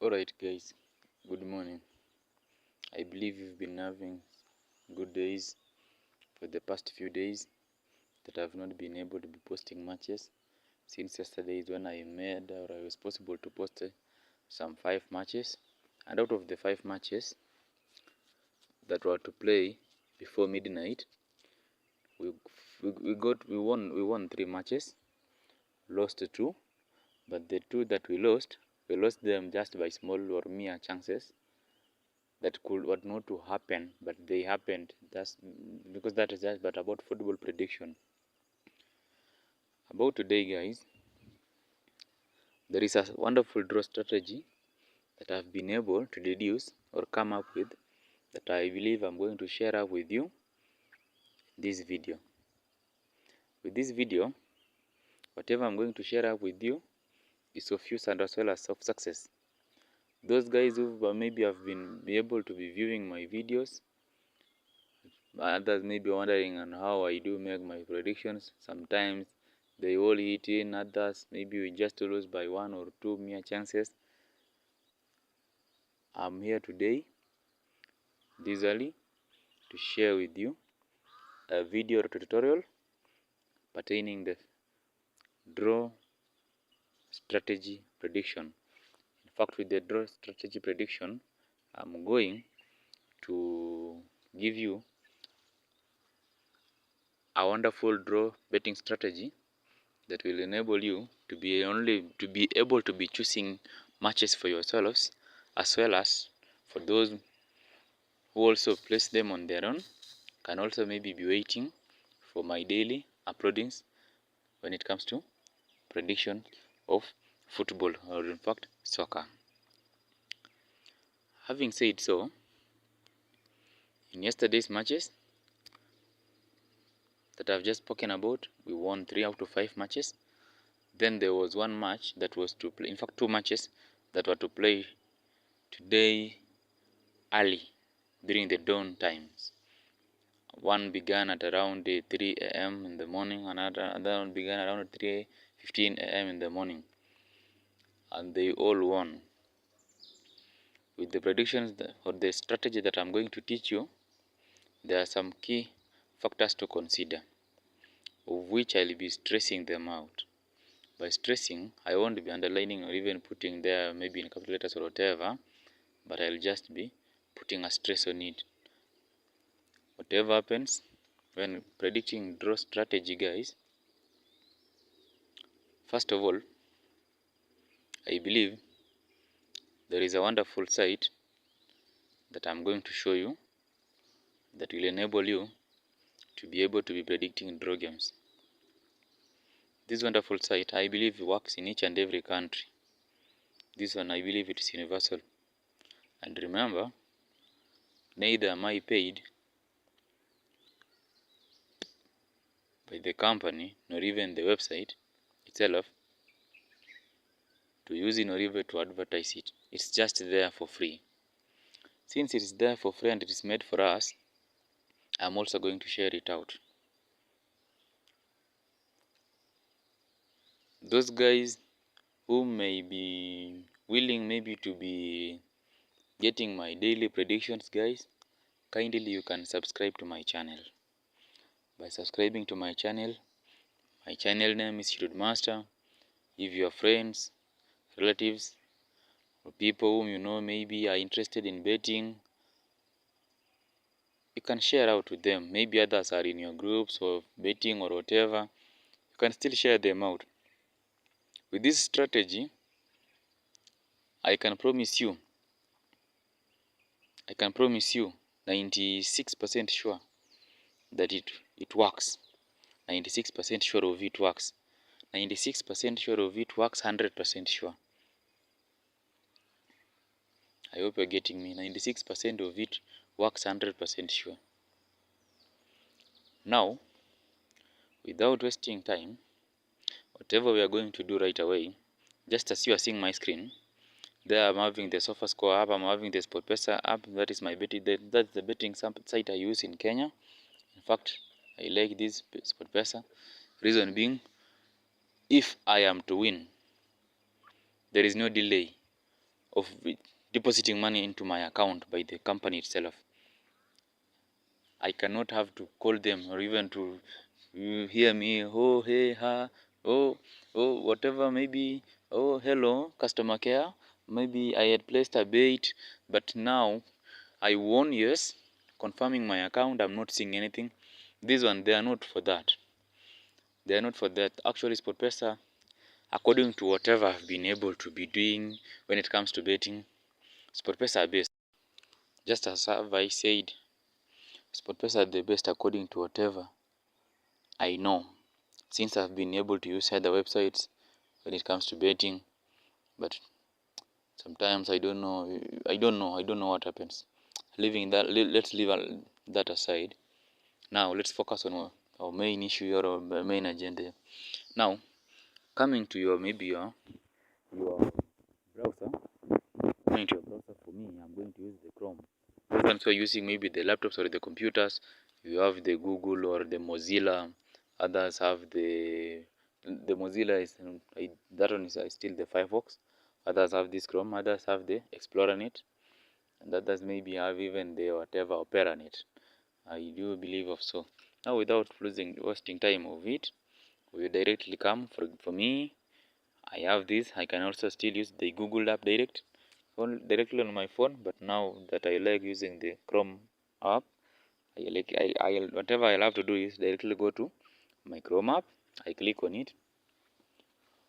Alright guys, good morning. I believe you've been having good days for the past few days that I've not been able to be posting matches. Since yesterday is when I was possible to post some 5 matches, and out of the 5 matches that were to play before midnight, we won 3 matches, lost 2, but the 2 that we lost them just by small or mere chances that could what not to happen, but they happened. That's because that is just but about football prediction. About today, guys, there is a wonderful draw strategy that I've been able to deduce or come up with that I believe I'm going to share up with you this video. With this video, whatever I'm going to share up with you is of use and as well as of success. Those guys who maybe have been able to be viewing my videos, others may be wondering on how I do make my predictions. Sometimes they all hit in, others maybe we just lose by 1 or 2 mere chances. I'm here today, this early, to share with you a video tutorial pertaining the draw strategy prediction. In fact, with the draw strategy prediction, I'm going to give you a wonderful draw betting strategy that will enable you to be able to be choosing matches for yourselves, as well as for those who also place them on their own can also maybe be waiting for my daily uploadings when it comes to prediction of football, or in fact soccer. Having said so, in yesterday's matches that I've just spoken about, we won 3 out of 5 matches. Then there was one match that was to play, in fact 2 matches that were to play today early during the dawn times. One began at around 3 a.m. in the morning, another one began around 3:15 a.m. in the morning, and they all won. With the predictions or the strategy that I'm going to teach you, there are some key factors to consider, of which I'll be stressing them out. By stressing, I won't be underlining or even putting there maybe in capital letters or whatever, but I'll just be putting a stress on it. Whatever happens when predicting draw strategy, guys, first of all, I believe there is a wonderful site that I'm going to show you that will enable you to be able to be predicting draw games. This wonderful site, I believe, works in each and every country. This one, I believe, it is universal. And remember, neither am I paid by the company nor even the website itself to use it or even to advertise it. It's just there for free. Since it is there for free and it is made for us, I'm also going to share it out. Those guys who may be willing maybe to be getting my daily predictions, guys, kindly you can subscribe to my channel. By subscribing to my channel name is Shield Master. If your friends, relatives, or people whom you know maybe are interested in betting, you can share out with them. Maybe others are in your groups or betting or whatever. You can still share them out. With this strategy, I can promise you 96% sure that it works. 96% sure of it works. 96% sure of it works, 100% sure. I hope you're getting me. 96% of it works, 100% sure. Now, without wasting time, whatever we are going to do right away, just as you are seeing my screen, there I'm having the SofaScore app, I'm having the SportPesa app. That is my betting. That's the betting site I use in Kenya. In fact, I like this SportPesa. Reason being, if I am to win, there is no delay. of depositing money into my account by the company itself. I cannot have to call them or even to hear me, oh, hey, ha, oh, whatever, maybe, oh, hello, customer care, maybe I had placed a bet, but now I won, yes, confirming my account, I'm not seeing anything. This one, they are not for that. They are not for that. Actually, SportPesa, according to whatever I've been able to be doing when it comes to betting, SportPesa are best. Just as I said, SportPesa are the best according to whatever I know, since I've been able to use other websites when it comes to betting, but sometimes I don't know what happens. Leaving that, let's leave that aside. Now let's focus on our main issue or our main agenda. Now, coming to your browser. Coming to your browser, for me, I'm going to use the Chrome. Those ones who are using maybe the laptops or the computers, you have the Google or the Mozilla. Others have the Mozilla is that one is still the Firefox. Others have this Chrome. Others have the Explorer Net, and others maybe have even the whatever Opera Net. I do believe of so. Now, without wasting time of it, we directly come for me. I have this. I can also still use the Google app directly on my phone, but now that I like using the Chrome app, whatever I'll have to do is directly go to my Chrome app. I click on it.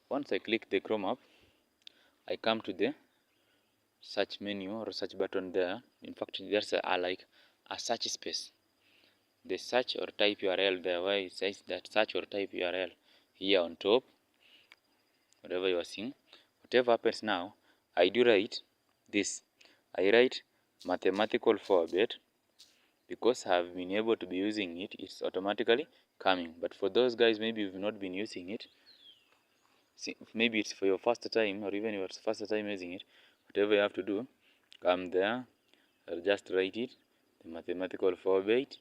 Once I click the Chrome app, I come to the search menu or search button there. In fact, there's like a search space. The search or type URL there, where it says that search or type URL here on top, whatever you are seeing. Whatever happens now, I do write this. I write mathematical forward because I've been able to be using it. It's automatically coming. But for those guys, maybe you've not been using it. Maybe it's for your first time or even your first time using it. Whatever you have to do, come there, just write it, the mathematical forward.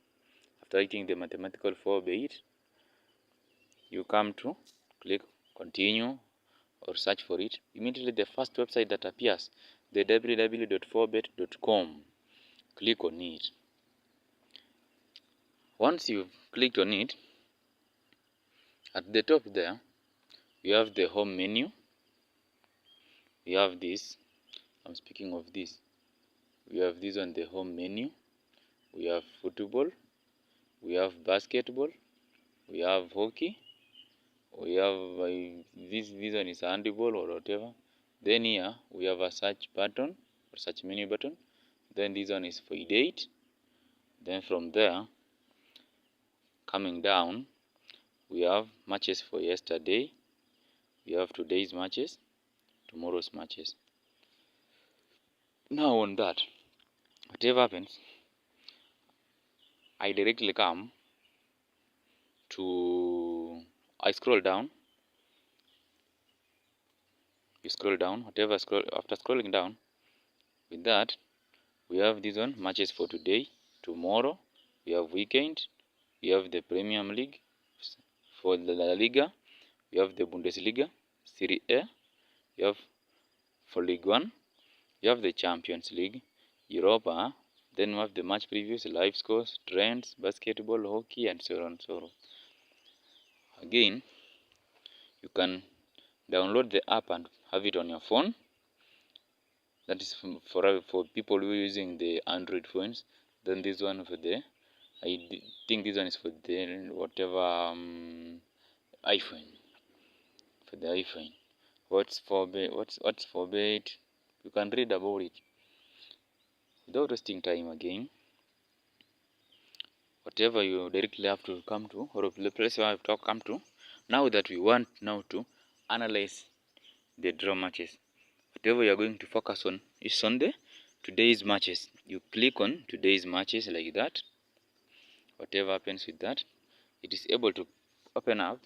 After writing the mathematical forward, you come to click continue or search for it. Immediately the first website that appears, the www.forbet.com, click on it. Once you've clicked on it, at the top there, you have the home menu. We have this. I'm speaking of this. We have this on the home menu. We have football. We have basketball. We have hockey. We have this one is handball or whatever. Then here we have a search button or search menu button. Then this one is for date. Then from there, coming down, we have matches for yesterday. We have today's matches, tomorrow's matches. Now on that, whatever happens, I directly come to, I scroll down. You scroll down, after scrolling down, with that, we have this one, matches for today, tomorrow, we have weekend, we have the Premier League, for the La Liga, we have the Bundesliga, Serie A, you have for League One, you have the Champions League, Europa, then we have the match previews, live scores, trends, basketball, hockey, and so on and so on. Again, you can download the app and have it on your phone. That is for people who are using the Android phones. Then this one for the, I think this one is for the whatever iPhone. For the iPhone, what's for bet? You can read about it. Without wasting time again, whatever you directly have to come to, or the place you have to come to, now that we want now to analyze the draw matches. Whatever you are going to focus on is on the today's matches. You click on today's matches like that. Whatever happens with that, it is able to open up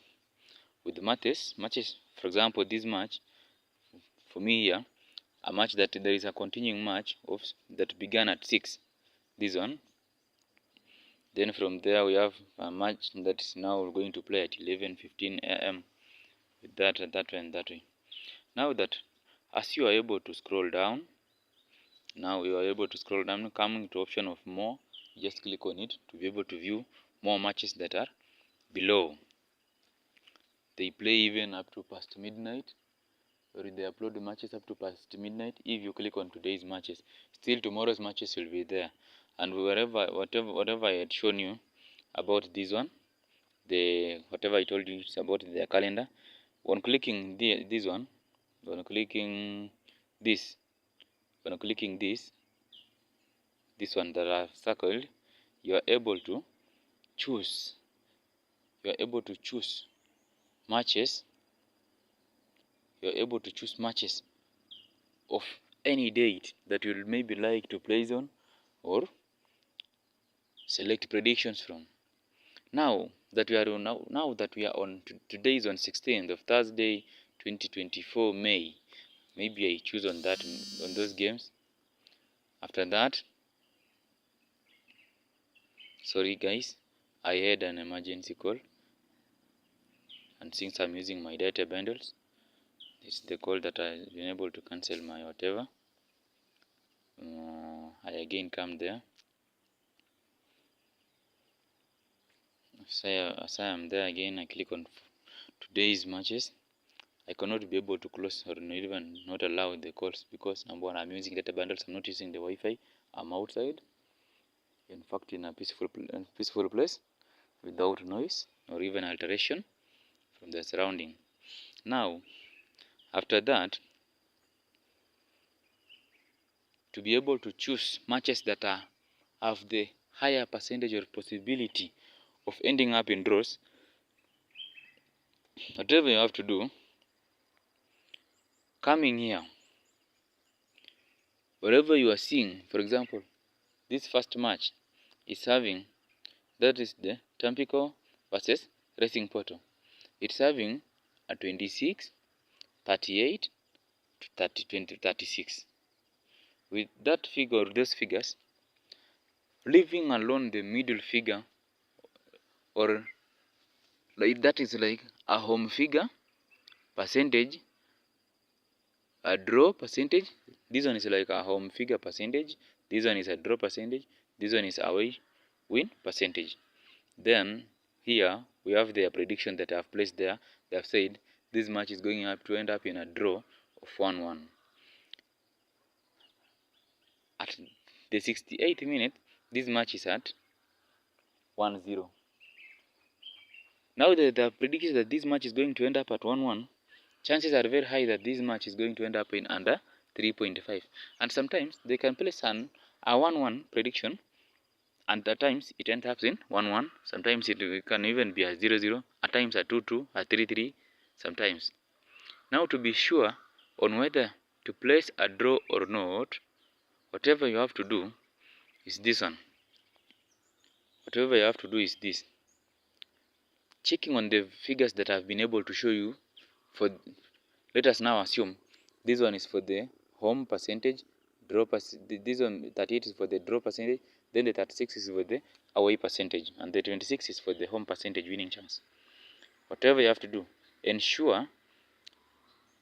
with matches. For example, this match, for me here, a match that there is a continuing match of that began at 6. This one. Then from there we have a match that is now going to play at 11:15 a.m. with that way. Now that as you are able to scroll down, Now you are able to scroll down, coming to option of more, just click on it to be able to view more matches that are below. They play even up to past midnight, or they upload matches up to past midnight. If you click on today's matches, still tomorrow's matches will be there. And whatever I had shown you about this one, whatever I told you about their calendar, on clicking this one, on clicking this one that I've circled, you are able to choose matches. You are able to choose matches of any date that you maybe like to place on, or select predictions from. Now that we are on today is on 16th of Thursday 2024 May, maybe I choose on those games. After that, sorry guys, I had an emergency call, and since I'm using my data bundles, it's the call that I've been able to cancel my whatever. I again come there. As I am there again, I click on today's matches. I cannot be able to close or even not allow the calls because number one, I'm using data bundles. I'm not using the Wi-Fi. I'm outside, in fact, in a peaceful place without noise or even alteration from the surrounding. Now, after that, to be able to choose matches that have the higher percentage or possibility of ending up in draws, whatever you have to do, coming here, wherever you are seeing, for example, this first match is having, that is the Tampico versus Racing Porto. It's having a 26, 38 to 36. With that figure or those figures, leaving alone the middle figure, or like that is like a home figure percentage, a draw percentage. This one is like a home figure percentage. This one is a draw percentage. This one is away win percentage. Then here we have their prediction that I have placed there. They have said this match is going up to end up in a draw of 1-1. At the 68th minute, this match is at 1-0. Now that they have predicted that this match is going to end up at 1-1, chances are very high that this match is going to end up in under 3.5. And sometimes they can place a 1-1 prediction, and at times it ends up in 1-1. Sometimes it can even be a 0-0, at times a 2-2, a 3-3, sometimes. Now to be sure on whether to place a draw or not, whatever you have to do is this one. Whatever you have to do is this. Checking on the figures that I've been able to show you, for, let us now assume this one is for the home percentage, this one 38 is for the draw percentage, then the 36 is for the away percentage, and the 26 is for the home percentage winning chance. Whatever you have to do, ensure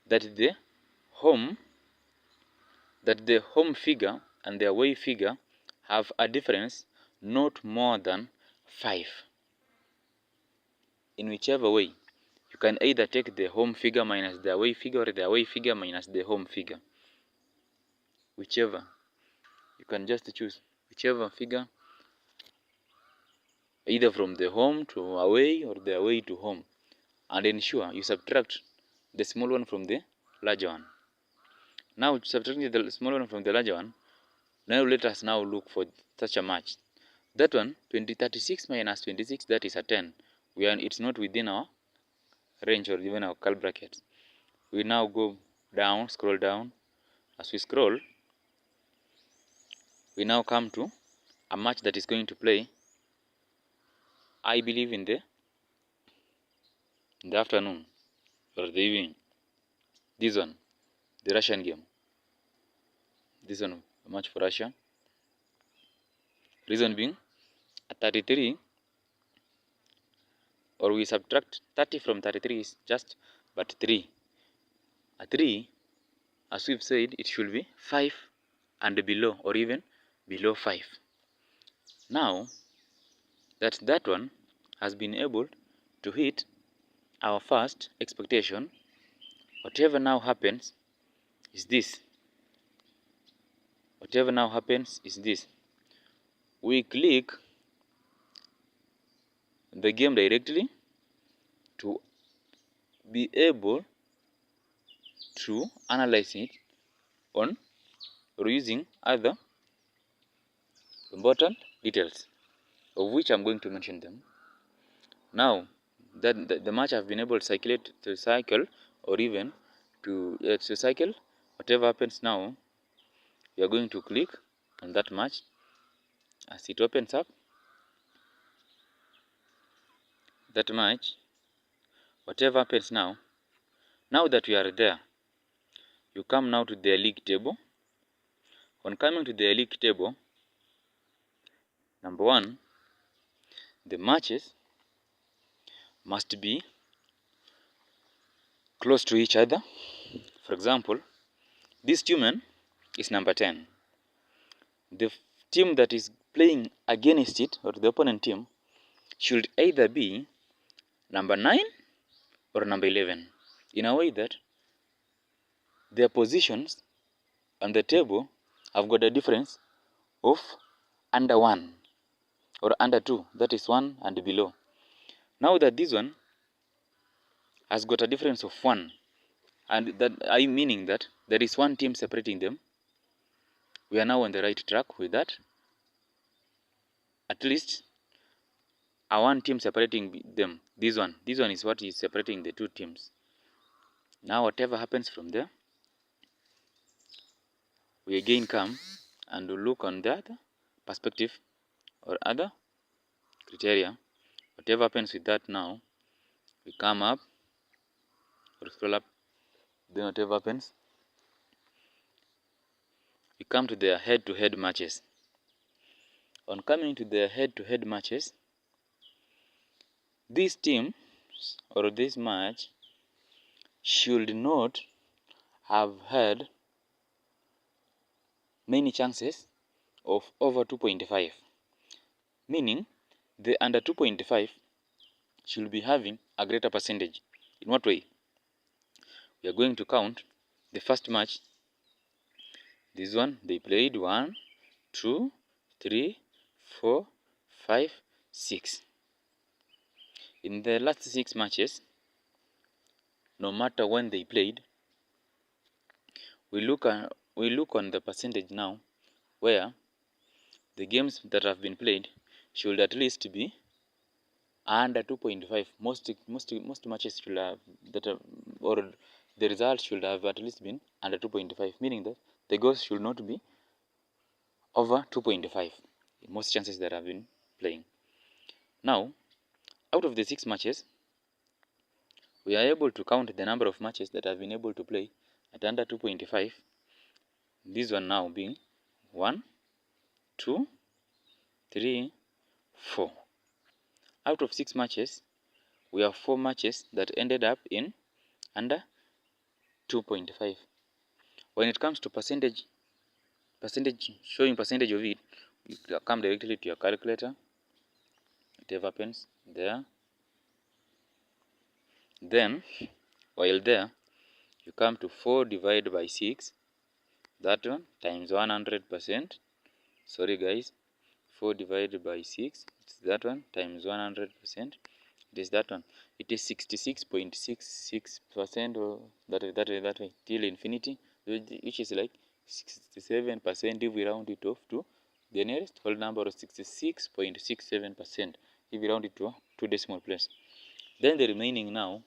that the home figure and the away figure have a difference not more than 5. In whichever way, you can either take the home figure minus the away figure, or the away figure minus the home figure. Whichever. You can just choose whichever figure, either from the home to away or the away to home, and ensure you subtract the small one from the larger one. Now, subtracting the small one from the larger one, now let us now look for such a match. That one, 36 minus 26, that is a 10. It's not within our range or even our call bracket. We now go down, scroll down. As we scroll, we now come to a match that is going to play, I believe, in the afternoon or the evening. This one, the Russian game. This one, a match for Russia. Reason being, at 33, or we subtract 30 from 33 is just but 3. At 3, as we've said, it should be 5 and below, or even below 5. Now that one has been able to hit our first expectation, whatever now happens is this. We click the game directly to be able to analyze it on or using other important details, of which I'm going to mention them. Now that the match I've been able to cycle or even to cycle, whatever happens now, we are going to click on that match. As it opens up, that match, whatever happens now that we are there, you come now to the league table. On coming to the league table, number 1, the matches must be close to each other. For example, this team is number 10. The team that is playing against it, or the opponent team, should either be number 9 or number 11, in a way that their positions on the table have got a difference of under 1 or under 2, that is 1 and below. Now that this one has got a difference of 1, and that meaning that there is one team separating them, we are now on the right track with that. At least one team separating them. This one is what is separating the two teams. Now whatever happens from there, we again come and look on the other perspective or other criteria. Whatever happens with that now, we come up or scroll up. Then whatever happens, we come to their head-to-head matches. On coming to their head-to-head matches, these teams or this match should not have had many chances of over 2.5, meaning the under 2.5 should be having a greater percentage. In what way? We are going to count the first match. This one, they played 1, 2, 3, 4, 5, 6. In the last 6 matches, no matter when they played, we look on the percentage now, where the games that have been played should at least be under 2.5. Most matches should have or the results should have at least been under 2.5, meaning that the goals should not be over 2.5 in most chances that have been playing. Now, out of the 6 matches, we are able to count the number of matches that have been able to play at under 2.5. This one now being 1, 2, 3, 4. Out of 6 matches, we have 4 matches that ended up in under 2.5. When it comes to percentage showing percentage of it, you come directly to your calculator. Whatever happens there. Then, while there, you come to 4 divided by 6. That one times 100%. Sorry guys, 4 divided by 6. It's that one times 100%. It is that one. It is 66.66%, or that way till infinity, which is like 67% if we round it off to the nearest whole number of 66.67% if we round it to 2 decimal place. Then the remaining now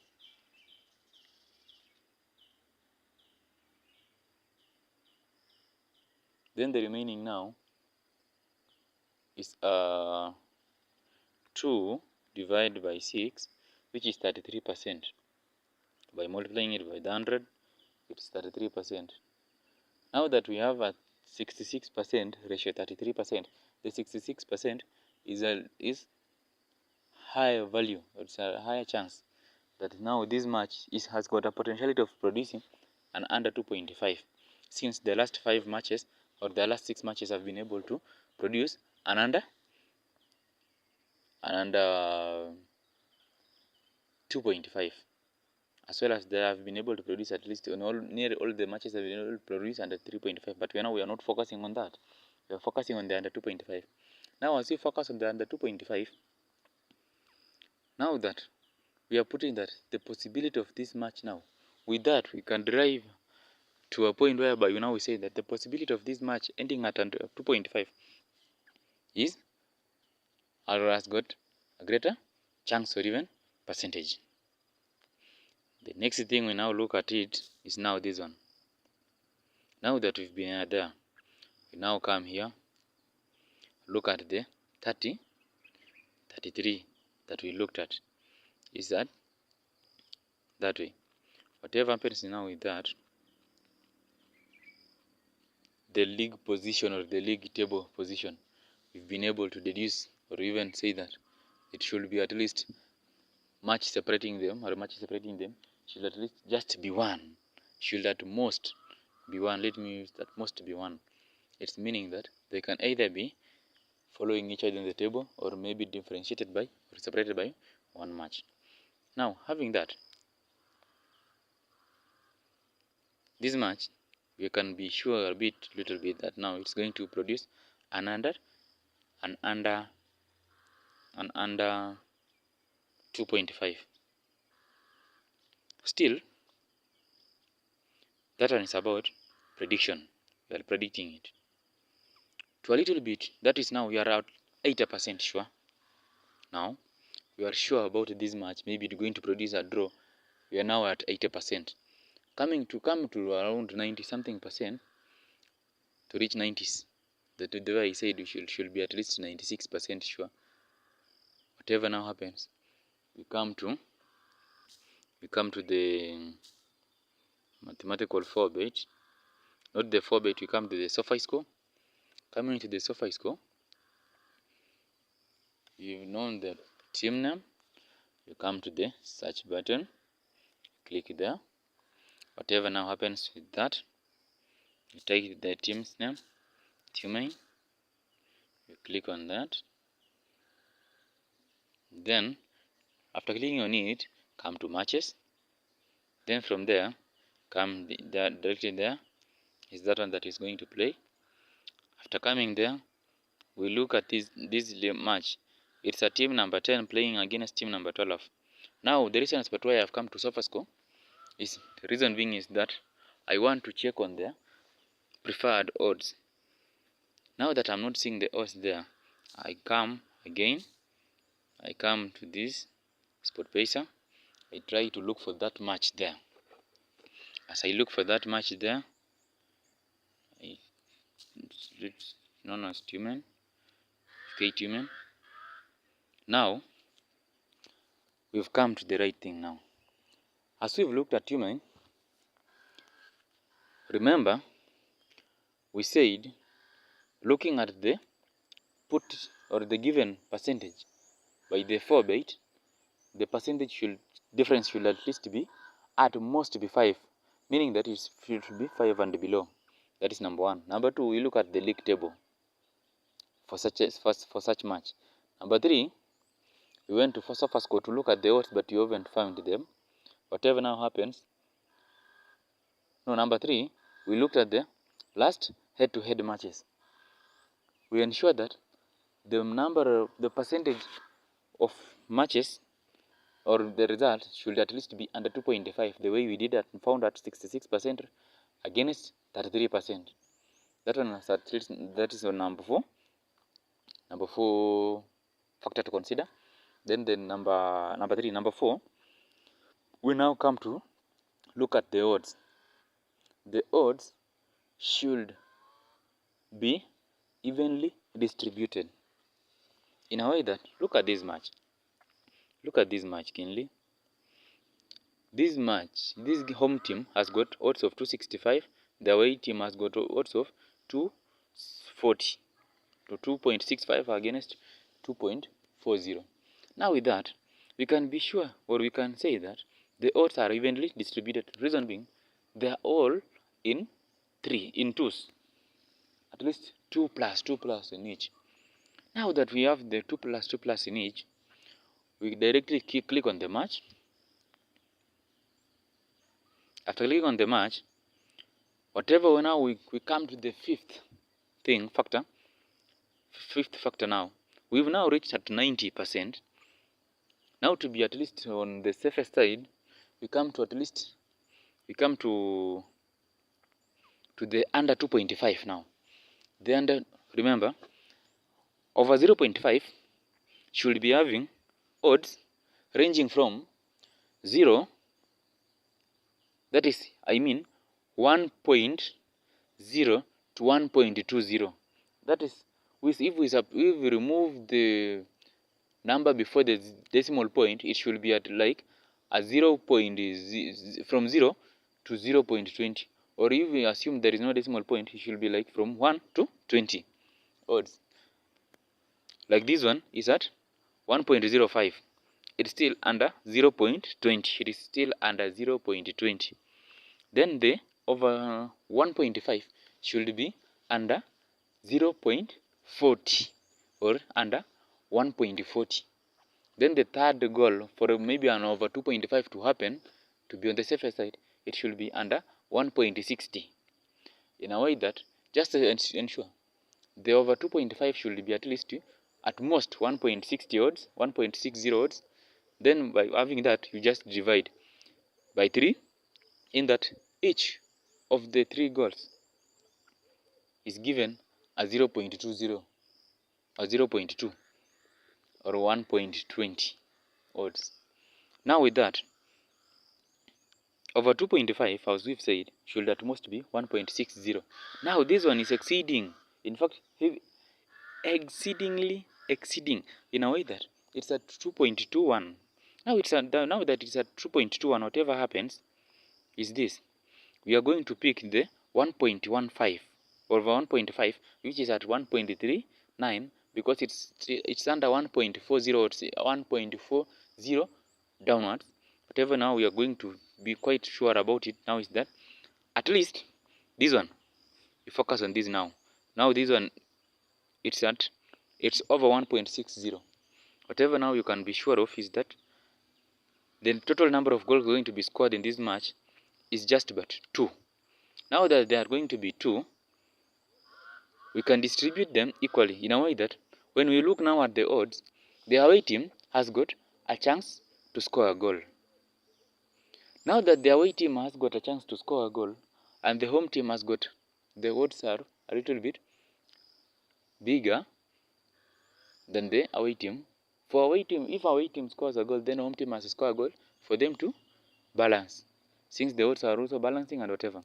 is 2 divided by 6, which is 33%. By multiplying it by the 100, it's 33%. Now that we have a 66% ratio, 33%, the 66% is higher value. It's a higher chance that now this match has got a potentiality of producing an under 2.5, since the last 5 matches or the last 6 matches have been able to produce an under 2.5, as well as they have been able to produce at least on near all the matches have been able to produce under 3.5. But we are not focusing on that. We are focusing on the under 2.5. Now, as we focus on the under 2.5, now that we are putting that the possibility of this match now, with that we can derive to a point whereby we say that the possibility of this match ending at under 2.5 is or has got a greater chance or even percentage. The next thing we now look at it is now this one. Now that we've been there, we now come here, look at the 30, 33 that we looked at. Is that way? Whatever happens now with that, the league position or the league table position, we've been able to deduce or even say that it should be at least match separating them should at least just be one. Should at most be one. Let me use that most be one. It's meaning that they can either be following each other in the table or maybe differentiated by or separated by one match. Now, having that, this match we can be sure little bit that now it's going to produce an under 2.5. Still, that one is about prediction. We are predicting it to a little bit. That is, now we are at 80% sure. Now we are sure about this match. Maybe it's going to produce a draw. We are now at 80%. Come to around 90 something percent to reach 90s. The way I said we should be at least 96% sure. Whatever now happens, we come to the mathematical 4-bit, not the 4-bit. We come to the SofaScore. Coming to the SofaScore, you've known the team name. You come to the search button, click there. Whatever now happens with that, you take the team's name, Tumine. You click on that. Then, after clicking on it, come to matches. Then from there, come directly there is that one that is going to play. After coming there, we look at this match. It's a team number 10 playing against team number 12. Now, the reason why I have come to SofaScore is, the reason being is that I want to check on their preferred odds. Now that I'm not seeing the odds there, I come to this SportPesa. I try to look for that match there. As I look for that match there, it's known as Tumine, Tumine. Now, we've come to the right thing now. As we've looked at Tumine, remember, we said, looking at the put or the given percentage by the 4-bit, the percentage difference should at least be at most be 5, meaning that it should be 5 and below. That is number 1. Number 2, we look at the league table for such match. Number 3, we went to SofaScore to look at the odds, but you haven't found them. Whatever now happens. No, number 3, we looked at the last head-to-head matches. We ensure that the percentage of matches or the result should at least be under 2.5. The way we did that and found that 66% against 33%. That one is at least, that is on number 4. Number 4 factor to consider. Then the number 4, we now come to look at the odds. The odds should be evenly distributed in a way that, look at this match keenly. This home team has got odds of 265. The away team has got odds of 240 to 2.65 against 2.40. Now with that, we can be sure, or we can say that the odds are evenly distributed. Reason being, they are all in twos. at least 2 plus 2 plus in each. Now that we have the 2 plus 2 plus in each, we directly click on the match. After clicking on the match, whatever now we come to the fifth factor now. We've now reached at 90%. Now to be at least on the safest side, we come to the under 2.5 now. The under, remember, over 0.5 should be having odds ranging from 0, that is, 1.0 to 1.20. That is, if we remove the number before the decimal point, it should be at like a from 0 to 0.20. Or if we assume there is no decimal point, it should be like from 1 to 20 odds. Like this one is at 1.05. It's still under 0.20. It is still under 0.20. Then the over 1.5 should be under 0.40 or under 1.40. Then the third goal for maybe an over 2.5 to happen, to be on the safer side, it should be under 1.60. In a way that, just to ensure, the over 2.5 should be at least at most 1.60 odds, 1.60 odds. Then by having that, you just divide by 3, in that each of the 3 goals is given a 0.20 or 0.2 or 1.20 odds. Now with that, over 2.5, as we've said, should at most be 1.60. Now this one is exceeding, in fact, exceeding in a way that it's at 2.21. Now that it's at 2.21, whatever happens is this: we are going to pick the 1.15 over 1.5, which is at 1.39, because it's under 1.40 or 1.40 downwards. Whatever now we are going to be quite sure about it now is that at least this one, we focus on this now. Now this one, it's over 1.60. Whatever now you can be sure of is that the total number of goals going to be scored in this match is just about 2. Now that there are going to be 2, we can distribute them equally in a way that when we look now at the odds, the away team has got a chance to score a goal. Now that the away team has got a chance to score a goal and the home team has got, the odds are a little bit bigger than the away team. For away team, if away team scores a goal, then home team has to score a goal for them to balance, since the odds are also balancing and whatever.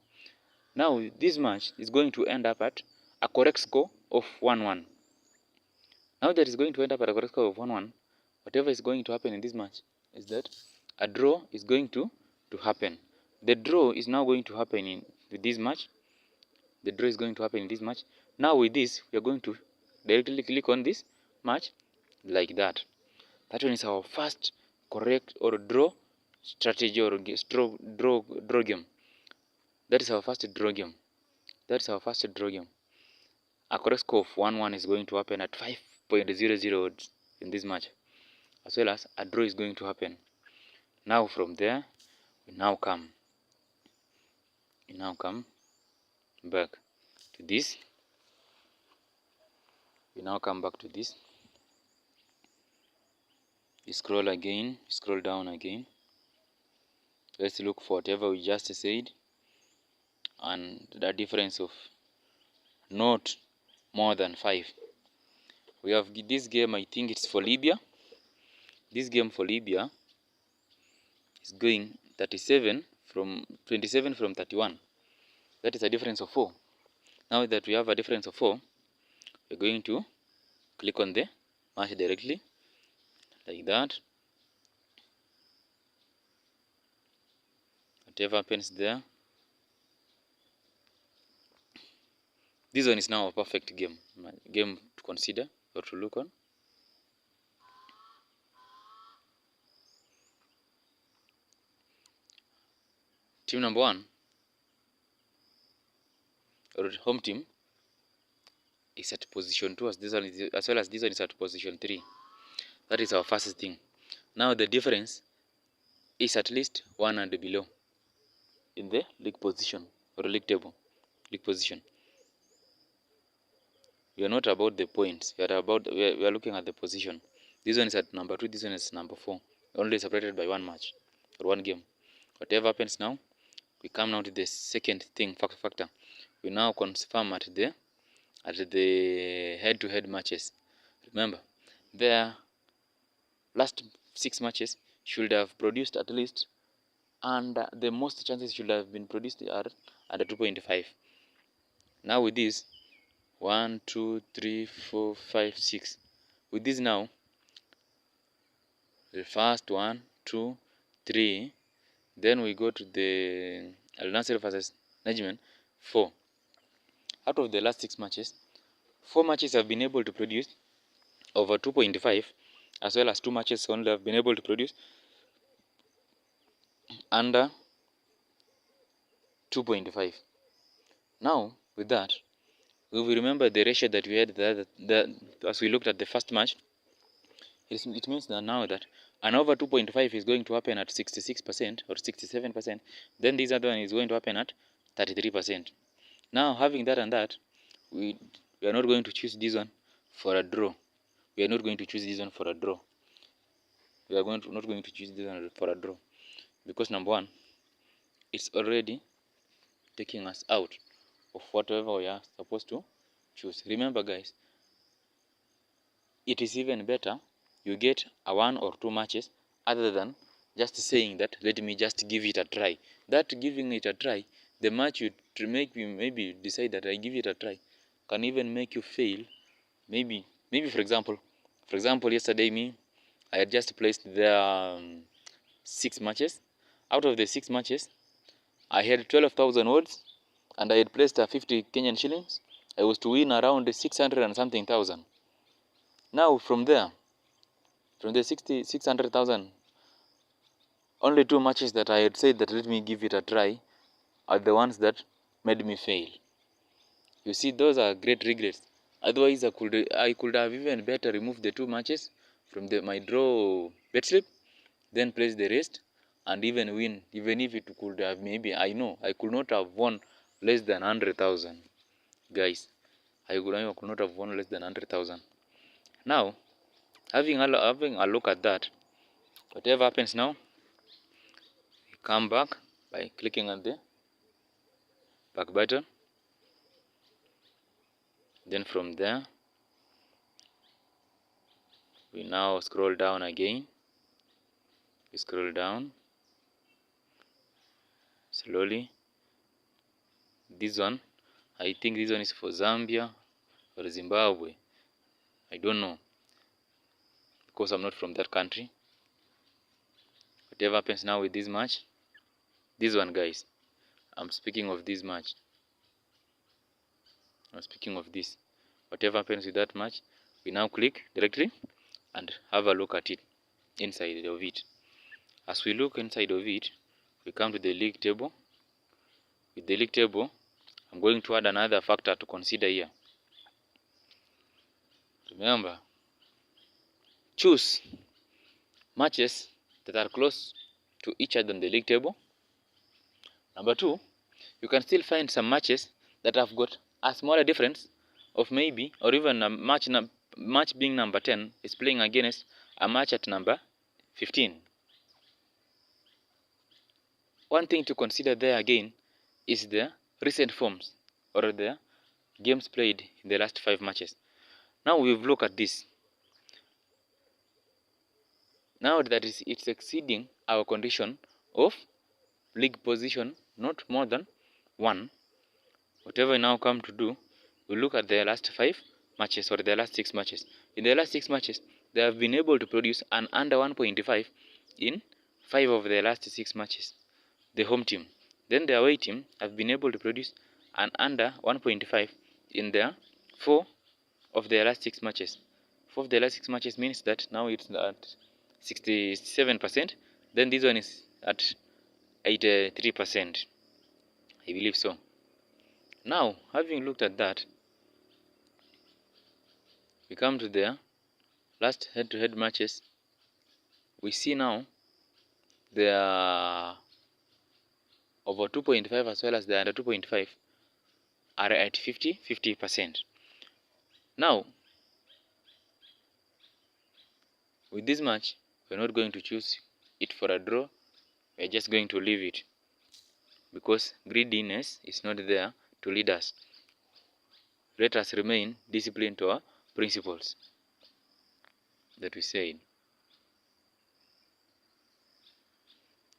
Now this match is going to end up at a correct score of 1-1. Now that it's going to end up at a correct score of 1-1, whatever is going to happen in this match is that a draw is going to happen. The draw is now going to happen in this match. The draw is going to happen in this match. Now with this, we are going to directly click on this match like that. That one is our first correct or draw strategy or draw game. That is our first draw game. A correct score of 1-1 is going to happen at 5.00 odds in this match, as well as a draw is going to happen. Now from there, we now come back to this. We scroll down again. Let's look for whatever we just said, and the difference of not more than 5. We have this game, I think it's for Libya. This game for Libya is going 27 from 31. That is a difference of 4. Now that we have a difference of 4, we're going to click on the match directly like that. Whatever happens there, this one is now a perfect game to consider or to look on. Team number 1, or home team, is at position 2 as this one is, as well as this one is at position 3. That is our first thing. Now the difference is at least 1 and below in the league position or league table. League position. We are not about the points. We are looking at the position. This one is at number 2. This one is number 4. Only separated by one match or one game. Whatever happens now, we come now to the second thing factor. We now confirm at the head-to-head matches. Remember, their last 6 matches should have produced at least, and the most chances should have been produced are under 2.5. Now with this 1, 2, 3, 4, 5, 6. With this now, the first 1, 2, 3. Then we go to the Al Nassr versus Najman 4. Out of the last 6 matches, 4 matches have been able to produce over 2.5, as well as 2 matches only have been able to produce under 2.5. Now, with that, we will remember the ratio that we had as we looked at the first match. It means that now that an over 2.5 is going to happen at 66% or 67%, then this other one is going to happen at 33%. Now, having that and that, we are not going to choose this one for a draw. We are not going to choose this one for a draw. We are not going to choose this one for a draw, because number one, it's already taking us out of whatever we are supposed to choose. Remember, guys, it is even better you get a 1 or 2 matches other than just saying that let me just give it a try. That giving it a try, the match you make you maybe decide that I give it a try, can even make you fail. Maybe for example yesterday I had just placed there 6 matches. Out of the 6 matches, I had 12,000 odds, and I had placed 50 Kenyan shillings. I was to win around 600 and something thousand. Now from there, from the 600,000, only 2 matches that I had said that let me give it a try are the ones that made me fail. You see, those are great regrets. Otherwise, I could have even better removed the 2 matches from my draw bet slip, then place the rest and even win. Even if it could have, maybe I know I could not have won less than 100,000, guys. I could not have won less than 100,000. Now, having a look at that, whatever happens now, we come back by clicking on the back button. Then from there, we now scroll down again. We scroll down slowly. This one, I think this one is for Zambia or Zimbabwe. I don't know, because I'm not from that country. Whatever happens now with this match, this one, guys, I'm speaking of this match. I'm speaking of this. Whatever happens with that match, we now click directly and have a look at it, inside of it. As we look inside of it, we come to the league table. With the league table, I'm going to add another factor to consider here. Remember, choose matches that are close to each other on the league table. Number 2, you can still find some matches that have got a smaller difference of maybe, or even a match being number 10 is playing against a match at number 15. One thing to consider there again is the recent forms or the games played in the last 5 matches. Now we've looked at this. Now that it's exceeding our condition of league position not more than 1, whatever we now come to do, we look at the last 5 matches or the last 6 matches. In the last 6 matches, they have been able to produce an under 1.5 in 5 of the last 6 matches, the home team. Then the away team have been able to produce an under 1.5 in their 4 of the last 6 matches. 4 of the last 6 matches means that now it's at 67%. Then this one is at 83%. I believe so. Now, having looked at that, We come to their last head-to-head matches. We see now they are over 2.5 as well as the under 2.5 are at 50%. Now, with this match, we're not going to choose it for a draw. We're just going to leave it because greediness is not there to lead us. Let us remain disciplined to our principles that we said.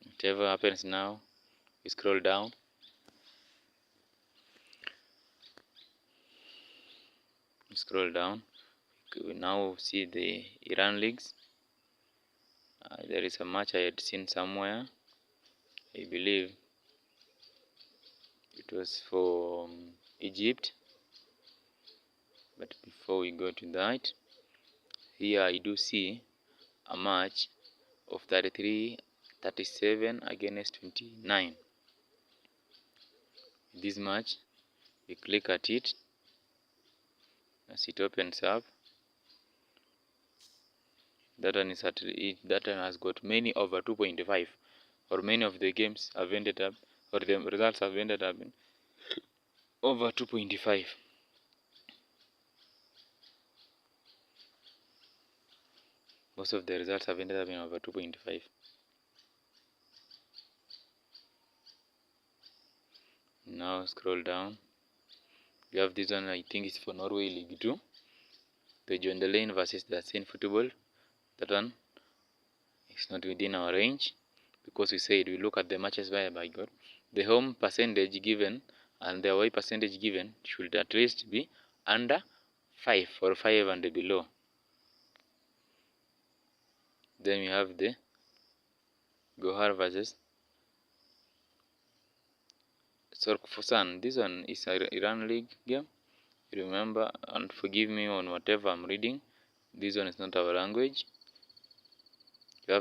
Whatever happens now, we scroll down. We now see the Iran leagues. There is a match I had seen somewhere. I believe it was for Egypt. But before we go to that, here I do see a match of 33-37 against 29. This match, we click at it as it opens up. That one has got many over 2.5, or many of the games have ended up, or the results have ended up in over 2.5. Most of the results have ended up in over 2.5. Now scroll down. We have this one, I think it's for Norway League 2. The John Lane versus the Seine Football. That one is not within our range because we said we look at the matches by God. The home percentage given and the away percentage given should at least be under 5 or 5 and below. Then we have the Gohar versus Sorkfusan. This one is an Iran League game. Remember and forgive me on whatever I'm reading. This one is not our language. We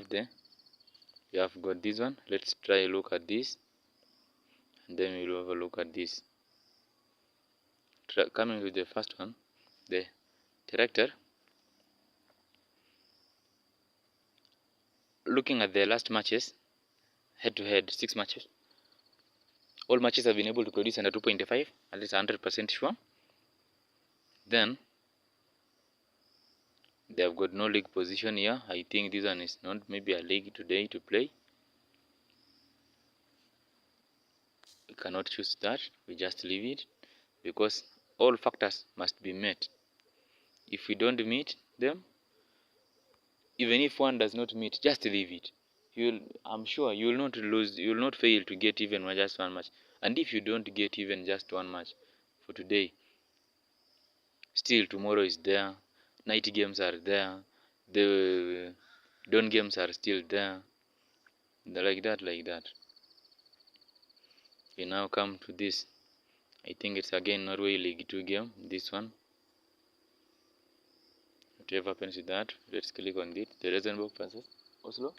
have got this one. Let's try a look at this, and then we'll have a look at this. Coming to the first one, the director. Looking at the last matches, head-to-head, 6 matches. All matches have been able to produce under 2.5, at least 100% sure. Then they have got no league position here. I think this one is not maybe a league today to play. We cannot choose that. We just leave it because all factors must be met. If we don't meet them, even if one does not meet, just leave it. I'm sure you will not lose. You will not fail to get even just one match. And if you don't get even just one match for today, still tomorrow is there. Night games are there. The dawn games are still there. Like that. We now come to this. I think it's again Norway League 2 game. This one. Whatever happens with that, let's click on it. The Rosenborg versus Oslo.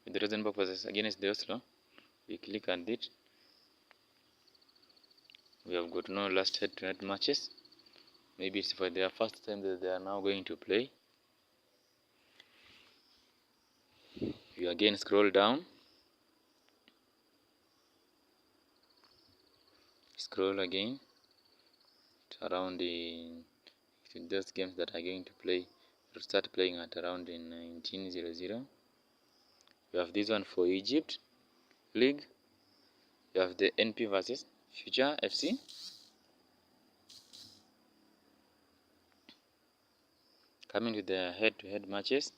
With the Rosenborg versus against the Oslo, we click on it. We have got no last head-to-head matches. Maybe it's for their first time that they are now going to play. You again scroll down. Scroll again around those games that are going to play. Will start playing at around in 1900. You have this one for Egypt League. You have the NP versus Future FC. Coming to the head-to-head matches,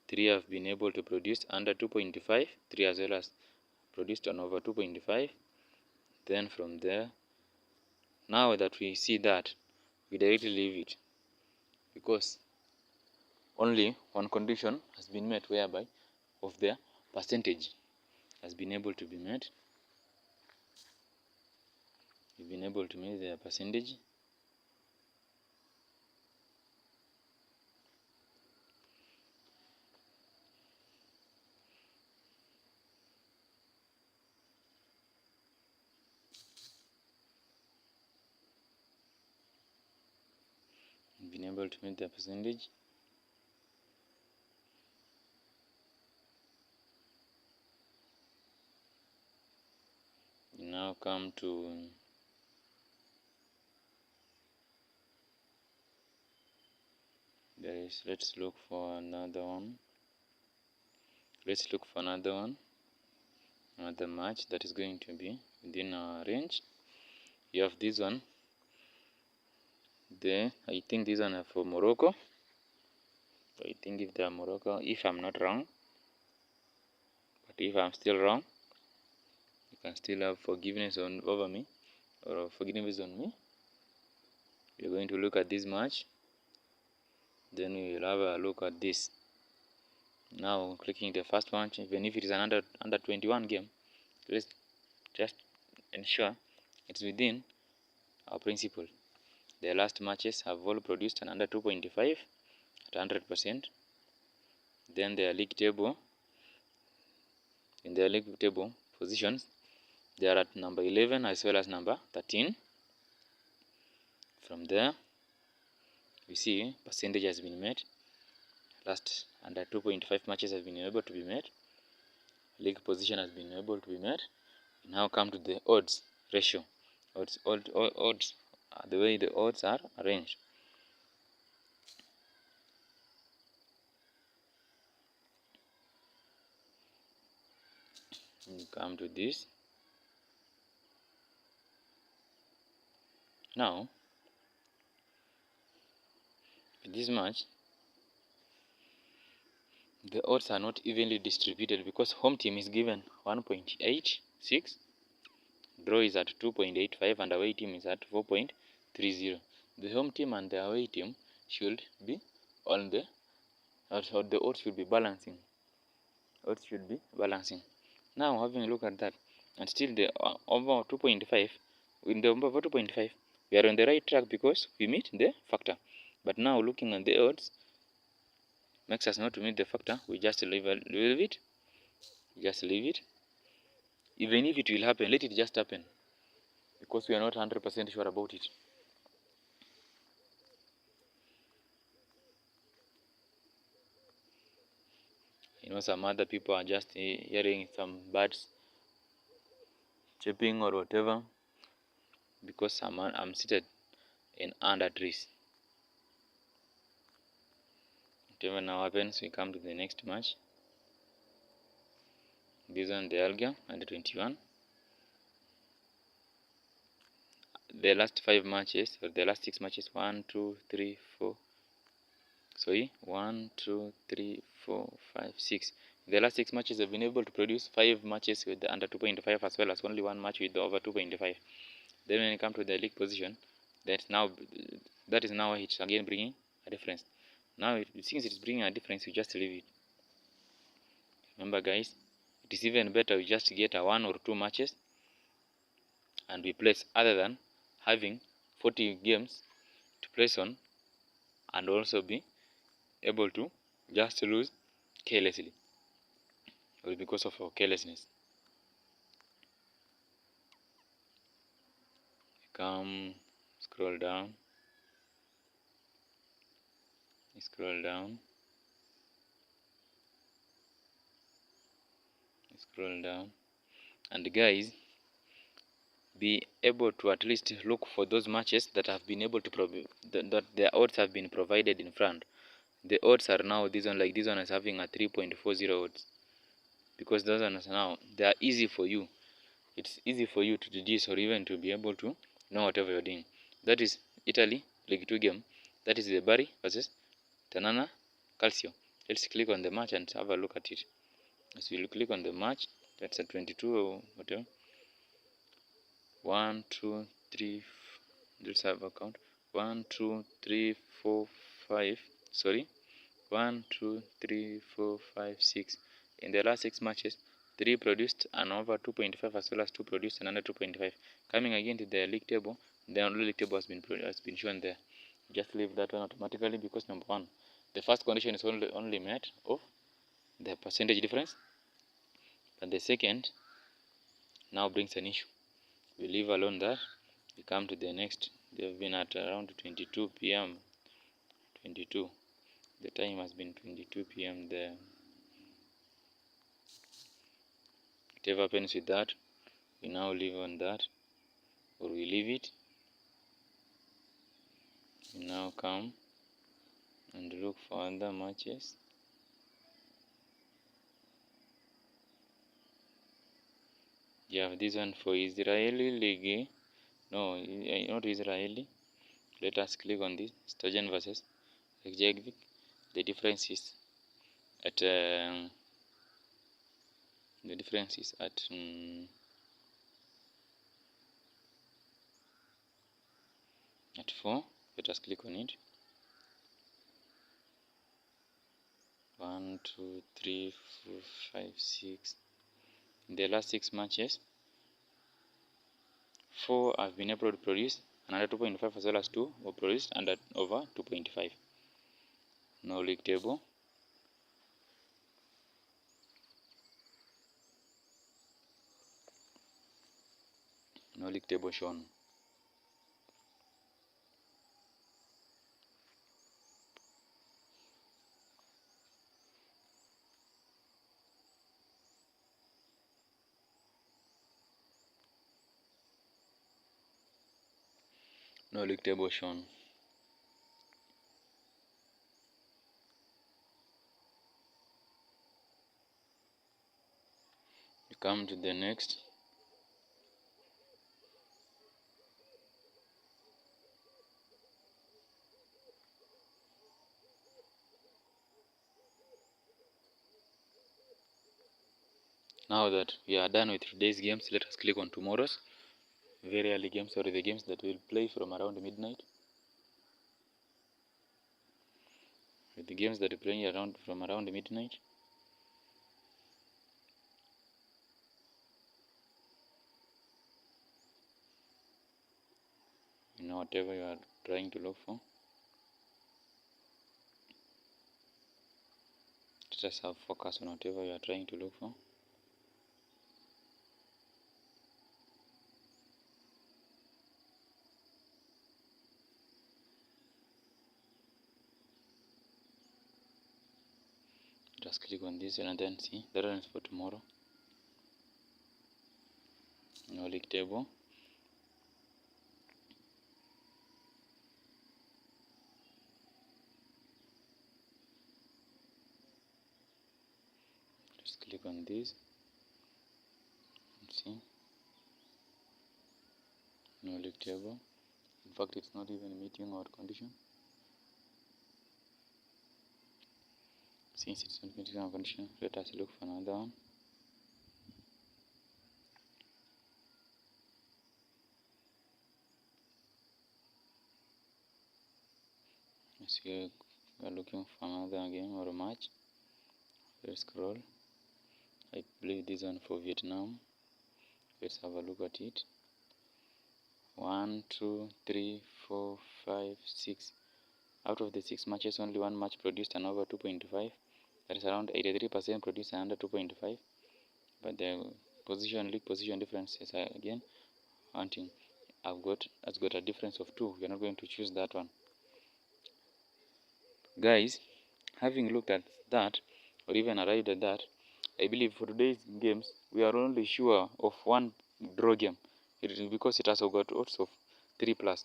3 have been able to produce under 2.5, 3 as well as produced on over 2.5. Then from there, now that we see that, we directly leave it because only one condition has been met, whereby of their percentage has been able to be met. We've been able to meet their percentage. able to meet the percentage. We now come to let's look for another one. Let's look for another match that is going to be within our range. You have this one. I think these one are for Morocco. I think if they are Morocco, if I'm not wrong, but if I'm still wrong, you can still have forgiveness over me, or forgiveness on me. We're going to look at this match, then we will have a look at this. Now clicking the first match, even if it is an under 21 game, let's just ensure it's within our principle. The last matches have all produced an under 2.5 at 100%. Then their league table, in their league table positions, they are at number 11 as well as number 13. From there, we see percentage has been met. Last under 2.5 matches have been able to be met. League position has been able to be met. We now come to the odds ratio. Odds, the way the odds are arranged. We come to this. Now, in this match, the odds are not evenly distributed because home team is given 1.86, draw is at 2.85, and away team is at 4.30. The home team and the away team should be on the odds should be balancing. Odds should be balancing. Now, having a look at that, and still the over 2.5, in the over 2.5, we are on the right track because we meet the factor. But now, looking at the odds, makes us not to meet the factor. We just leave it. Just leave it. Even if it will happen, let it just happen, because we are not 100% sure about it. You know, some other people are just hearing some birds chirping or whatever, because I'm seated in under trees. Whatever now happens, we come to the next match. This one, the Alger under 21. The last 5 matches, or the last 6 matches, 1, 2, 3, 4. Sorry, 1, 2, 3, 4, 5, 6. The last 6 matches have been able to produce 5 matches with the under 2.5 as well as only 1 match with the over 2.5. Then when you come to the league position, that is now it's again bringing a difference. Now since it's bringing a difference, you just leave it. Remember guys, it is even better we just get a 1 or 2 matches and we place, other than having 40 games to place on and also be able to just lose carelessly or because of our carelessness. Come, scroll down, and guys, be able to at least look for those matches that have been able to that the odds have been provided in front. The odds are now this one, like this one is having a 3.40 odds, because those ones now they are easy for you. It's easy for you to deduce or even to be able to know whatever you're doing. That is Italy League 2 game. That is the Bari versus Ternana Calcio. Let's click on the match and have a look at it. As we click on the match, that's a 22 or whatever. 1, 2, 3. Let's have a count. 1, 2, 3, 4, 5. Sorry. 1, 2, 3, 4, 5, 6. In the last 6 matches, 3 produced an over 2.5 as well as 2 produced an under 2.5. Coming again to the league table, the league table has been shown there. Just leave that one automatically because number 1, the first condition is only met of the percentage difference, but the second now brings an issue. We leave alone that. We come to the next. They've been at around 22 p.m. 22. The time has been 22 p.m. there. Whatever happens with that, we now leave on that, or we leave it. We now come and look for other matches. You have this one for Israeli League. No, not Israeli. Let us click on this Sturgeon versus Reykjavik. The difference is at at 4. Let us click on it. 1, 2, 3, 4, 5, 6. In the last 6 matches, 4 have been able to produce, another 2.5 as well as 2 were produced under over 2.5. No league table. No league table shown. No league table shown. You come to the next. Now that we are done with today's games, let us click on tomorrow's very early games, or the games that will play from around midnight. With the games that are playing from around midnight. You know, whatever you are trying to look for. Let us have focus on whatever you are trying to look for. Just click on this and then see that one is for tomorrow. No league table. Just click on this and see. No league table. In fact, it's not even meeting our condition. Since it's not meeting our condition, let us look for another one. As we are looking for another game or a match, let's scroll. I believe this one for Vietnam. Let's have a look at it. 1, 2, 3, 4, 5, 6. Out of the 6 matches, only 1 match produced an over 2.5. That is around 83% produced under 2.5. But the league position differences are again hunting. Has got a difference of 2. We are not going to choose that one. Guys, having looked at that, or even arrived at that, I believe for today's games, we are only sure of one draw game. It is because it has got odds of 3+.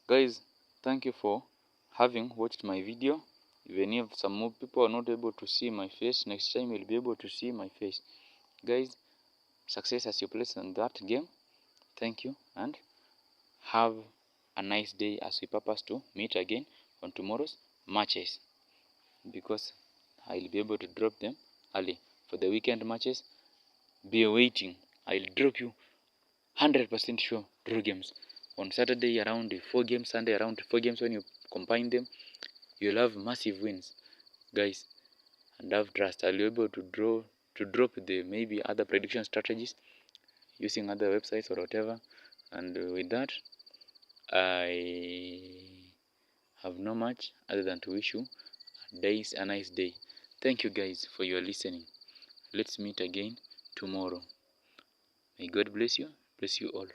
Guys, thank you for having watched my video. Even if some more people are not able to see my face, next time you'll be able to see my face. Guys, success as you place on that game. Thank you and have a nice day as we purpose to meet again on tomorrow's matches, because I'll be able to drop them early. For the weekend matches, be waiting. I'll drop you 100% sure draw games. On Saturday around 4 games, Sunday around 4 games. When you combine them, you'll have massive wins, guys. And have trust. I'll be able to drop the maybe other prediction strategies using other websites or whatever. And with that, I have no much other than to wish you a nice day. Thank you guys for your listening. Let's meet again tomorrow. May God bless you all.